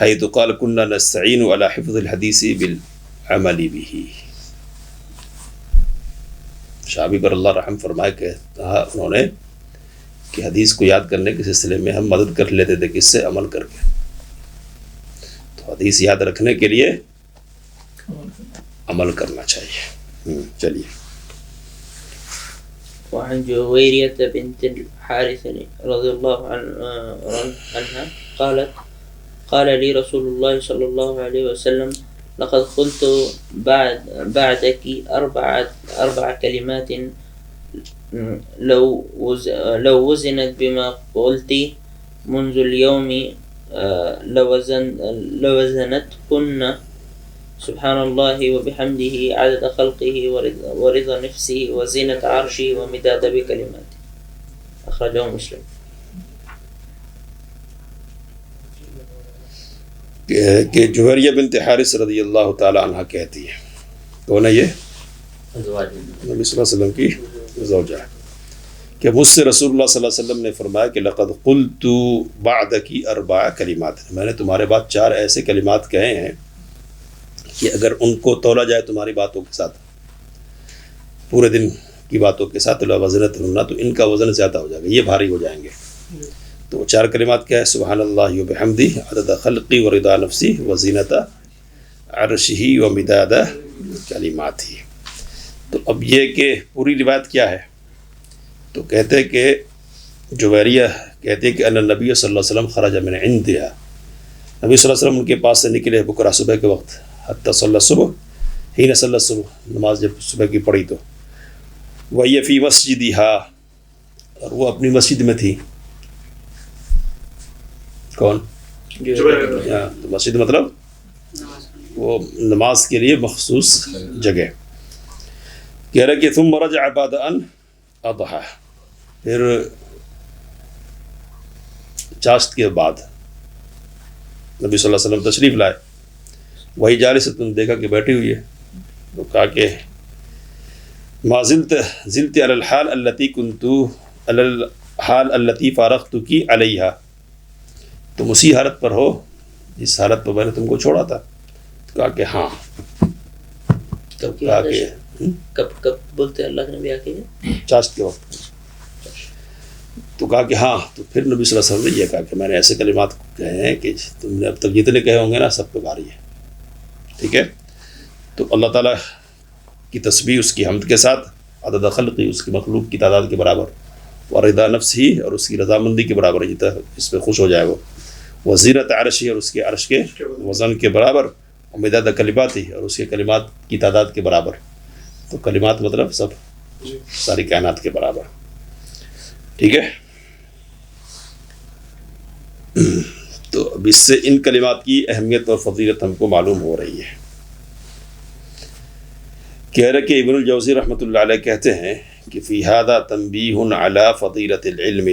حیث قال كنا نستعین علی حفظ الحدیث بالعمل به۔ شعبی پر اللہ رحم فرمائے کہ کہا انہوں نے کہ حدیث کو یاد کرنے کے سلسلے میں ہم مدد کر لیتے تھے کس سے؟ عمل کر کے۔ تو حدیث یاد رکھنے کے لیے عمل کرنا چاہیے۔ چلیے وعن جويرية بنت الحارث رضي الله عنها قالت قال لي رسول الله صلى الله عليه وسلم لقد قلت بعدك أربع كلمات لو وزنت بما قلت منذ اليوم لوزنتكن سبحان الله وبحمده عدد خلقه ورضا نفسه وزينة عرشه ومداد بكلماته، أخرجه مسلم۔ کہ جوہریہ بنت حارث رضی اللہ تعالی عنہ کہتی ہے، کون ہے یہ؟ نبی صلی اللہ علیہ وسلم کی زوجہ ہے، کہ مجھ سے رسول اللہ صلی اللہ علیہ وسلم نے فرمایا کہ لقد قلت بعدک 4 کلمات، میں نے تمہارے بعد 4 ایسے کلمات کہے ہیں کہ اگر ان کو تولا جائے تمہاری باتوں کے ساتھ، پورے دن کی باتوں کے ساتھ، وزنت ہونا، تو ان کا وزن زیادہ ہو جائے گا، یہ بھاری ہو جائیں گے۔ تو 4 کلمات کیا ہے؟ سبحان اللہ و بحمدی عدد خلقی و رضا نفسی و زینت عرشہ و مداد کلماتہ۔ تو اب یہ کہ پوری روایت کیا ہے؟ تو کہتے کہ جویریہ کہتے کہ ان النبی صلی اللہ علیہ وسلم خرج من عندها، نبی صلی اللہ علیہ وسلم ان کے پاس سے نکلے بکرہ صبح کے وقت، حتی صلی الصبح، حین صلی الصبح، نماز جب صبح کی پڑھی تو، وہی فی مسجدها، اور وہ اپنی مسجد میں تھی۔ کون؟ تو مسجد مطلب وہ نماز کے لیے مخصوص جگہ۔ کہہ رہے کہ ثم رجع بعد ان اضحى، پھر چاشت کے بعد نبی صلی اللہ علیہ وسلم تشریف لائے، وہی جالست، دیکھا کہ بیٹھی ہوئی ہے، تو کہا کہ ما زلت علی الحال التي كنت علی الحال التي فارقتك علیہا، تم اسی حالت پر ہو جس حالت پر میں نے تم کو چھوڑا تھا؟ کہا کہ ہاں۔ تب کہا کہ کب بولتے اللہ کے نبی آ کے چاشت کے وقت، تو کہا کہ ہاں۔ تو پھر نبی صلی اللہ علیہ وسلم نے یہ کہا کہ میں نے ایسے کلمات کہے ہیں کہ تم نے اب تک جتنے کہے ہوں گے نا سب پہ بھاری ہے، ٹھیک ہے؟ تو اللہ تعالیٰ کی تسبیح اس کی حمد کے ساتھ، عدد خلقی اس کی مخلوق کی تعداد کے برابر، اور رضا نفس ہی اور اس کی رضامندی کے برابر، جتنا اس پہ خوش ہو جائے وہ زینت عرش ہی اور اس کے عرش کے وزن کے برابر، اور مداد کلمات ہی اور اس کے کلمات کی تعداد کے برابر۔ تو کلمات مطلب سب ساری کائنات کے برابر، ٹھیک ہے؟ تو اب اس سے ان کلمات کی اہمیت اور فضیلت ہم کو معلوم ہو رہی ہے۔ کہہ رہے کہ ابن الجوزی رحمۃ اللہ علیہ کہتے ہیں کہ فی ھذا تنبیہ علی فضیلت العلم،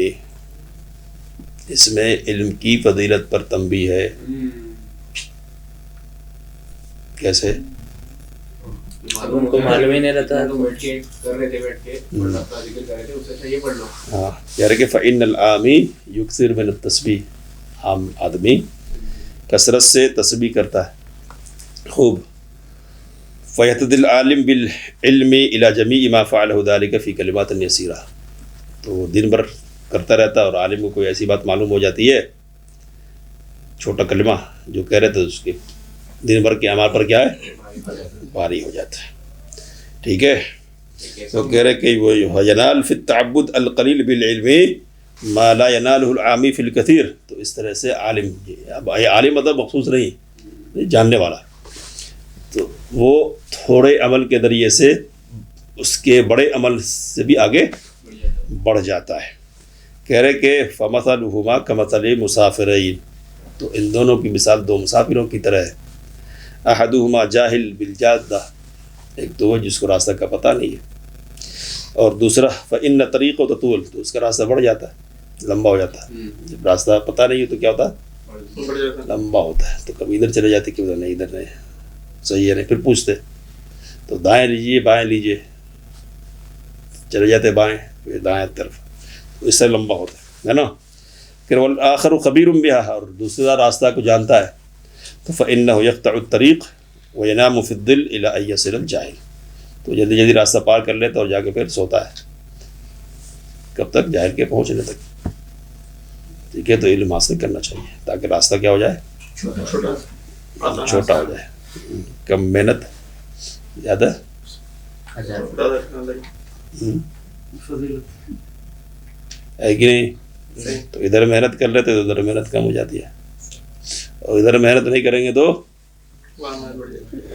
اس میں علم کی فضیلت پر تنبیہ ہے۔ کیسے؟ ان کو معلوم ہی نہیں رہتا، بیٹھ کے کر رہے تھے، بیٹھ کے اللہ کا ذکر کر رہے تھے، اس سے یہ پڑھ لو۔ ہاں، کہہ رہے کہ فإن العامی یکثر من التسبیح، عام آدمی کثرت سے تسبیح کرتا ہے خوب۔ فیہتدی العالم بالعلم الی جمیع ما فعلہ ذلک فی کلمات یسیرہ، تو وہ دن بھر کرتا رہتا ہے اور عالم کو کوئی ایسی بات معلوم ہو جاتی ہے، چھوٹا کلمہ جو کہہ رہے تھے اس کے دن بھر کے اعمال پر کیا ہے؟ بھاری ہو جاتا ہے، ٹھیک ہے؟ تو کہہ رہے کہ وہ ینال فی التعبد القلیل بالعلم ما لا ینالہ العامی فی الکثیر، تو اس طرح سے عالم، اب عالم مطلب مخصوص نہیں، جاننے والا، تو وہ تھوڑے عمل کے ذریعے سے اس کے بڑے عمل سے بھی آگے بڑھ جاتا ہے۔ کہہ رہے کہ فمثلہما کمثل مسافرین، تو ان دونوں کی مثال دو مسافروں کی طرح ہے۔ احدہما جاہل بالجادہ، ایک تو وہ جس کو راستہ کا پتہ نہیں ہے، اور دوسرا فإن طریق و تطول، تو اس کا راستہ بڑھ جاتا ہے، لمبا ہو جاتا ہے۔ جب راستہ پتہ نہیں ہے تو کیا ہوتا ہے؟ لمبا ہوتا ہے، تو کبھی ادھر چلے جاتے کہ ادھر نہیں، ادھر نہیں صحیح ہے نہیں، پھر پوچھتے تو دائیں لیجیے بائیں لیجیے، چلے جاتے بائیں پھر دائیں طرف، تو اس سے لمبا ہوتا ہے نا۔ پھر والآخر خبیر بها، اور دوسرا راستہ کو جانتا ہے، تو فإنه يقطع الطريق وينام في الظل إلى أن يصل الجاهل، تو جلدی جلدی راستہ پار کر لیتا اور جا کے پھر سوتا ہے، کب تک؟ جاہل کے پہنچنے تک، ٹھیک ہے؟ تو علم حاصل کرنا چاہیے تاکہ راستہ کیا ہو جائے؟ چھوٹا ہو جائے، کم محنت زیادہ ہے کہ نہیں؟ تو ادھر محنت کر لیتے تو ادھر محنت کم ہو جاتی ہے، اور ادھر محنت نہیں کریں گے تو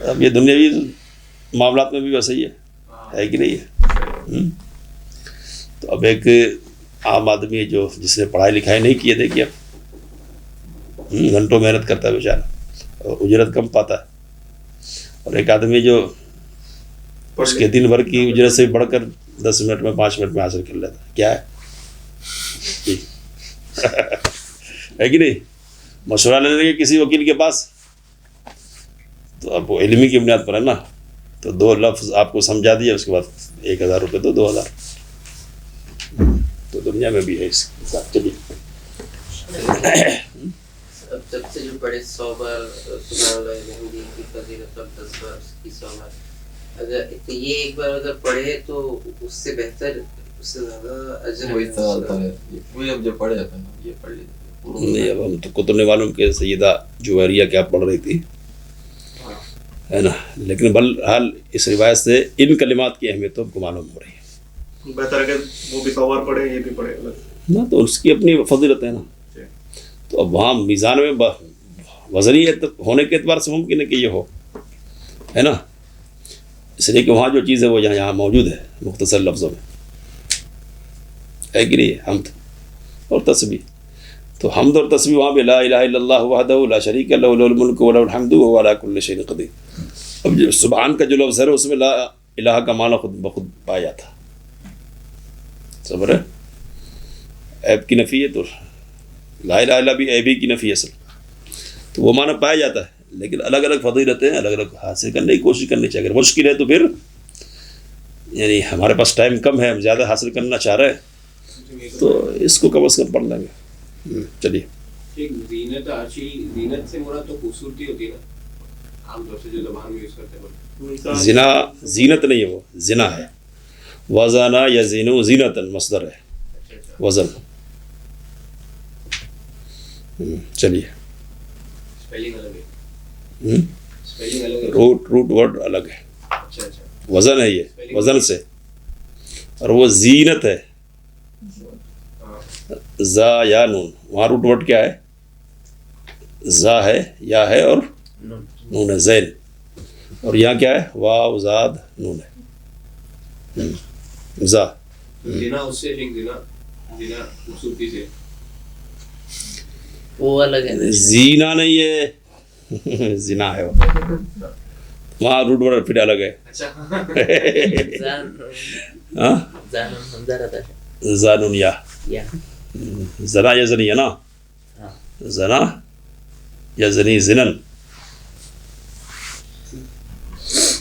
اب یہ دنیاوی معاملات میں بھی ویسا ہی ہے کہ نہیں ہے؟ تو اب ایک عام آدمی جو جس نے پڑھائی لکھائی نہیں کی ہے، دیکھیے گھنٹوں محنت کرتا ہے بیچارہ اور اجرت کم پاتا ہے، اور ایک آدمی جو اس کے دن بھر کی اجرت سے بڑھ کر 10 منٹ میں 5 منٹ میں حاصل کر لیتا ہے، کیا ہے؟ ہے کہ نہیں؟ مشورہ لینے کے کسی وکیل کے پاس، تو اب وہ علمی کی بنیاد پر ہے نا، تو 2 لفظ آپ کو سمجھا دیا، اس کے بعد 1000 روپے تو 2000، تو دنیا میں بھی ہے اس کے ساتھ۔ چلیے اب جب سے جو بڑے 100 بار سبحان اللہ الحمدی کی فضیلت اور 10 بار اس کی 100 بار، اگر یہ ایک بار اگر پڑھے تو اس سے بہتر اس سے زیادہ اجر وہی سوال تھا وہی اب جو پڑھے جاتا ہے نا یہ پڑھ لیتے نہیں اب ہم تو کو تو نہیں معلوم کہ سیدہ جویریہ کیا پڑھ رہی تھی ہے نا، لیکن بہرحال اس روایت سے ان کلمات کی اہمیت تو ہم کو معلوم ہو رہی ہے. بہتر ہے کہ وہ بھی 100 بار پڑھے یہ بھی پڑھے الگ. نا تو اس کی اپنی فضیلت ہے نا. تو اب وہاں میزان میں وزنی ہونے کے اعتبار سے ممکن ہے کہ یہ ہو، ہے نا، اس لیے کہ وہاں جو چیز ہے وہ یہاں موجود ہے مختصر لفظوں میں، ہے کہ نہیں؟ حمد اور تسبیح. تو حمد اور تسبیح وہاں پہ لا الہ الا اللہ وحدہ لا شریک لہ لہ الملک ولہ الحمد وہو علی کل شیء قدیر. اب جو سبحان کا جو لفظ ہے اس میں لا الہ کا معنی خود بخود پایا جاتا. صبر ہے، عیب کی نفی ہے تو لا الہ الا بھی عیبی کی نفی اصل، تو وہ معنی پایا جاتا ہے. لیکن الگ الگ فضیلتیں الگ الگ حاصل کرنے کی کوشش کرنی چاہیے. اگر مشکل ہے تو پھر یعنی ہمارے پاس ٹائم کم ہے، ہم زیادہ حاصل کرنا چاہ رہے ہیں تو اس کو کم از کم پڑھ لیں گے. چلیے. ایک زینت عرشی، زینت سے مراد تو خوبصورتی ہوتی ہے نا عام طور سے جو زبان میں یوز کرتے ہیں. زنا زینت نہیں ہے، وہ زنا ہے. وزنا یزینو زینتن مصدر ہے وزن. چلیے. اسپیلنگ الگ ہے، اسپیلنگ الگ ہے، روٹ ورڈ الگ ہے. اچھا اچھا وزن ہے، یہ وزن سے، اور وہ زینت ہے زا یا نون. وہاں روٹ ورڈ کیا ہے؟ زا ہے، یا ہے اور نون ہے زین. اور یہاں کیا ہے؟ واو زاد نون ہے زا. زنا اس سے ایک زنا خوبصورتی سے وہ الگ ہے. زینا نہیں ہے، زنا ہے وہ. وہاں روٹ ورڈ پھر الگ ہے. ہاں زانون یا زنا یزنی ہے نا، زنا یزنی زنن.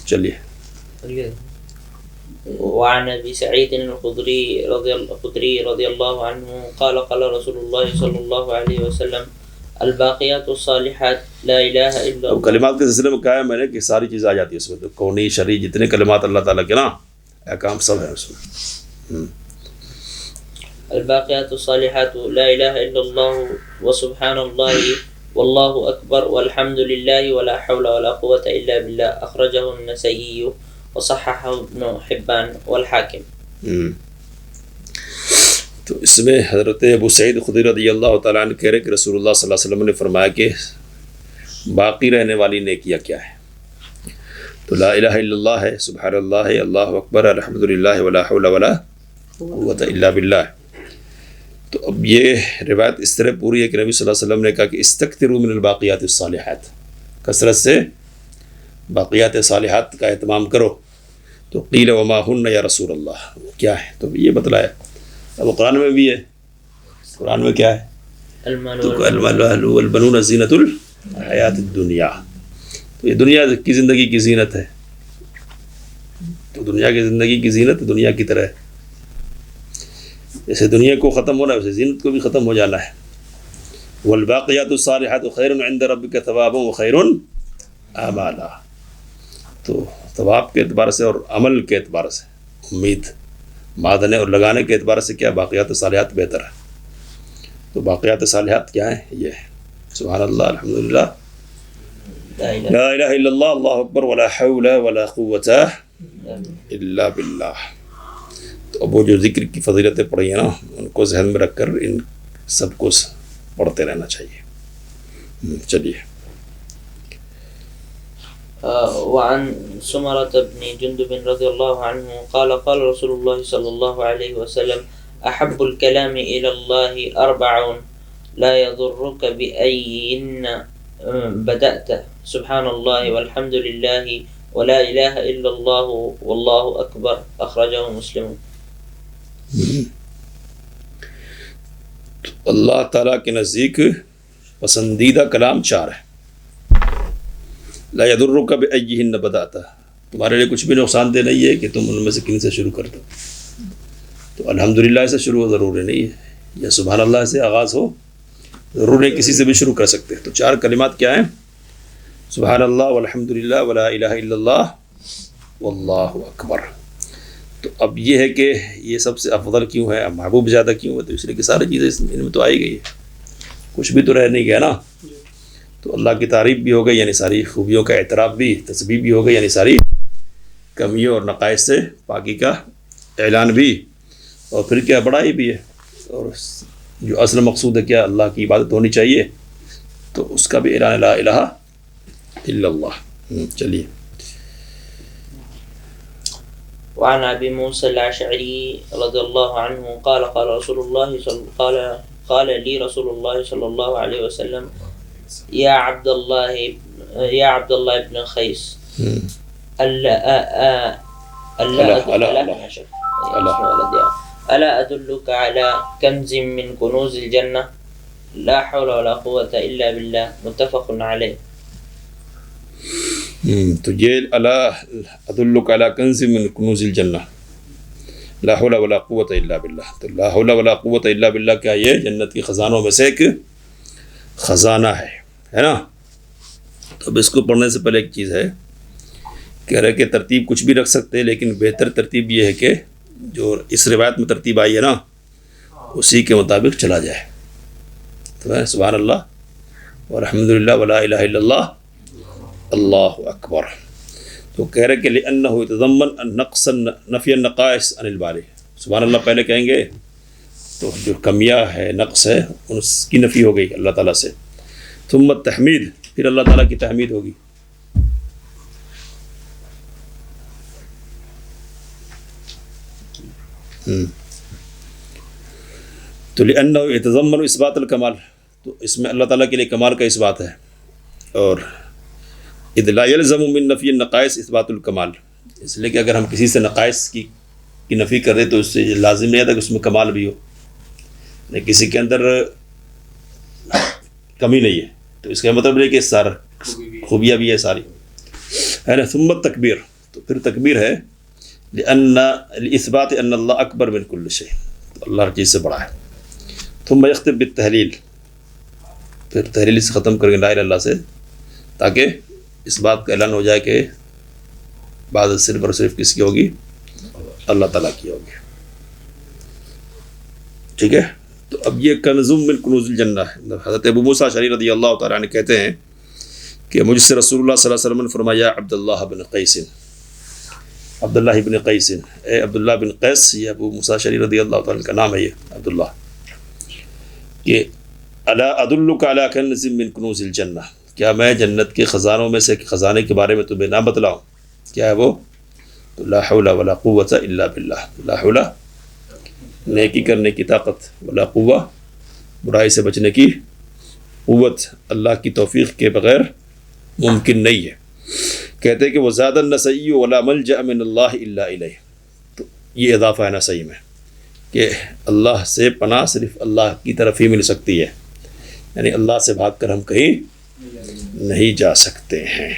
چلیے. وعن ابي سعيد الخدري رضي الله عنه قال قال رسول الله صلى الله عليه وسلم الباقيات الصالحات لا اله الا اب کلمات کے سلسلے میں کہا ہے میں نے کہ ساری چیز آ جاتی ہے اس میں، تو کونی شرعی جتنے کلمات اللہ تعالیٰ کے نا احکام سب ہیں اس میں. الباقيات الصالحات لا اله الا الله وسبحان الله والله اكبر والحمد لله ولا حول ولا قوة الا بالله اخرجه النسائي وصححه ابن حبان والحاکم. تو اس میں حضرت ابو سعید خدری رضی اللہ تعالیٰ عنہ کہہ رہے کہ رسول اللہ صلی اللہ علیہ وسلم نے فرمایا کہ باقی رہنے والی نیکیاں کیا ہے؟ تو لا الہ الا اللہ ہے، سبحان اللہ ہے، اللہ اکبر، الحمدللہ ولا حول ولا قوۃ الا باللہ. تو اب یہ روایت اس طرح پوری ہے کہ نبی صلی اللہ علیہ وسلم نے کہا کہ استکثروا من الباقیات الصالحات، کثرت سے باقیات صالحات کا اہتمام کرو. تو قیل وما ہن یا رسول اللہ، کیا ہے؟ تو یہ بتلایا. اب قرآن میں بھی ہے، قرآن میں کیا ہے؟ تو المال والبنون زینت الحیات الدنیا. تو یہ دنیا کی زندگی کی زینت ہے. تو دنیا کی زندگی کی زینت دنیا کی طرح ہے، جیسے دنیا کو ختم ہونا ہے ویسے زینت کو بھی ختم ہو جانا ہے. والباقیات الصالحات خیر عند ربک ثوابا وخیر آمالا. تو ثواب کے اعتبار سے اور عمل کے اعتبار سے، امید باندھنے اور لگانے کے اعتبار سے کیا باقیات صالحات بہتر ہے. تو باقیات صالحات کیا ہیں؟ یہ ہے سبحان اللہ، الحمدللہ، لا الہ الا اللہ، اللہ اکبر، ولا حول ولا قوۃ الا باللہ. تو اب وہ جو ذکر کی فضیلتیں پڑھی ہیں نا ان کو ذہن میں رکھ کر ان سب کو پڑھتے رہنا چاہیے. چلیے. وعن سمرة بن جندب رضي الله عنه قال قال رسول الله صلى الله عليه وسلم أحب الكلام إلى الله 4 لا يضرك بأيهن بدأت سبحان الله والحمد لله ولا إله إلا الله والله أكبر أخرجه مسلم. اللہ تعالیٰ کے نزدیک پسندیدہ کلام 4 ہے. لا یضرک بأیہن بدأت، تمہارے لیے کچھ بھی نقصان دہ نہیں ہے کہ تم ان میں سے کن سے شروع کر دو. تو الحمدللہ سے شروع ہو ضروری نہیں ہے، یا سبحان اللہ سے آغاز ہو ضروری کسی سے بھی شروع کر سکتے ہیں. تو 4 کلمات کیا ہیں؟ سبحان اللہ والحمدللہ ولا الہ الا اللہ واللہ اکبر. تو اب یہ ہے کہ یہ سب سے افضل کیوں ہے، محبوب زیادہ کیوں ہے، تو اس لیے کہ ساری چیزیں ان میں تو آئی گئی ہے، کچھ بھی تو رہ نہیں گیا نا. تو اللہ کی تعریف بھی ہو گئی، یعنی ساری خوبیوں کا اعتراف بھی، تسبیح بھی ہو گئی، یعنی ساری کمیوں اور نقائص سے پاکی کا اعلان بھی، اور پھر کیا بڑائی بھی ہے، اور جو اصل مقصود ہے کیا اللہ کی عبادت ہونی چاہیے، تو اس کا بھی اعلان لا الہ الا اللہ. چلیے. وعن ابي موسى الاشعري رضي الله عنه قال قال لي رسول الله صلى الله عليه وسلم يا عبد الله بن قيس ألا أدلك على كنز من كنوز الجنة لا حول ولا قوة إلا بالله متفق عليه. تو یہ الا ادلک علی کنز من کنوز الجنہ لا حول ولا قوت الا باللہ. تو لا حول ولا قوت الا باللہ کیا، یہ جنت کی خزانوں میں سے ایک خزانہ ہے نا. تو اب اس کو پڑھنے سے پہلے ایک چیز ہے، کہہ رہے کہ ترتیب کچھ بھی رکھ سکتے ہیں، لیکن بہتر ترتیب یہ ہے کہ جو اس روایت میں ترتیب آئی ہے نا اسی کے مطابق چلا جائے. تو سبحان اللہ والحمد للہ ولا الہ الا اللہ اللہ اکبر. تو کہہ رہے کہ لأنہ یتضمن النقص نفی النقائص عن الباری. سبحان اللہ پہلے کہیں گے تو جو کمیاں ہے، نقص ہے، اس کی نفی ہو گئی اللہ تعالیٰ سے. ثم التحمید، پھر اللہ تعالیٰ کی تحمید ہوگی. تو لأنہ یتضمن اثبات الکمال، تو اس میں اللہ تعالیٰ کے لیے کمال کا اس بات ہے. اور اذ لا يلزم من نفی النقائص اثبات الکمال، اس لیے کہ اگر ہم کسی سے نقائص کی نفی کر دیں تو اس سے یہ لازم نہیں آتا کہ اس میں کمال بھی ہو. کسی کے اندر کمی نہیں ہے تو اس کا مطلب نہیں کہ سارا خوبیاں بھی ہے ساری ہے نا. ثم التکبیر، تو پھر تکبیر ہے لإثبات ان اللہ اکبر من کل شیء، تو اللہ ہر چیز سے بڑا ہے. ثم یختم بالتحلیل، پھر تحلیل سے ختم کریں گے لا الہ الا اللہ سے، تاکہ اس بات کا اعلان ہو جائے کہ عبادت صرف اور صرف کس کی ہوگی، اللہ تعالیٰ کی ہوگی. ٹھیک ہے. تو اب یہ کنز من کنوز الجنہ ہے. حضرت ابو موسیٰ اشعری رضی اللہ تعالیٰ عنہ کہتے ہیں کہ مجھ سے رسول اللہ صلی اللہ علیہ وسلم نے فرمایا عبداللہ بن قیس، عبداللہ بن قیس، اے عبداللہ بن قیس، یہ ابو موسیٰ اشعری رضی اللہ تعالیٰ کا نام ہے یہ عبداللہ، کہ الا ادلک علی کنز من کنوز الجنہ، کیا میں جنت کے خزانوں میں سے خزانے کے بارے میں تمہیں نہ بتلاؤں؟ کیا ہے وہ؟ تو لا حول ولا قوت الا باللہ، لا حول نیکی کرنے کی طاقت، ولا قوہ برائی سے بچنے کی قوت اللہ کی توفیق کے بغیر ممکن نہیں ہے. کہتے ہیں کہ وہ زاد النسائی ولا ملجأ من اللہ الا الیہ، تو یہ اضافہ ہے نسائی میں کہ اللہ سے پناہ صرف اللہ کی طرف ہی مل سکتی ہے، یعنی اللہ سے بھاگ کر ہم کہیں نہیں جا سکتے ہیں.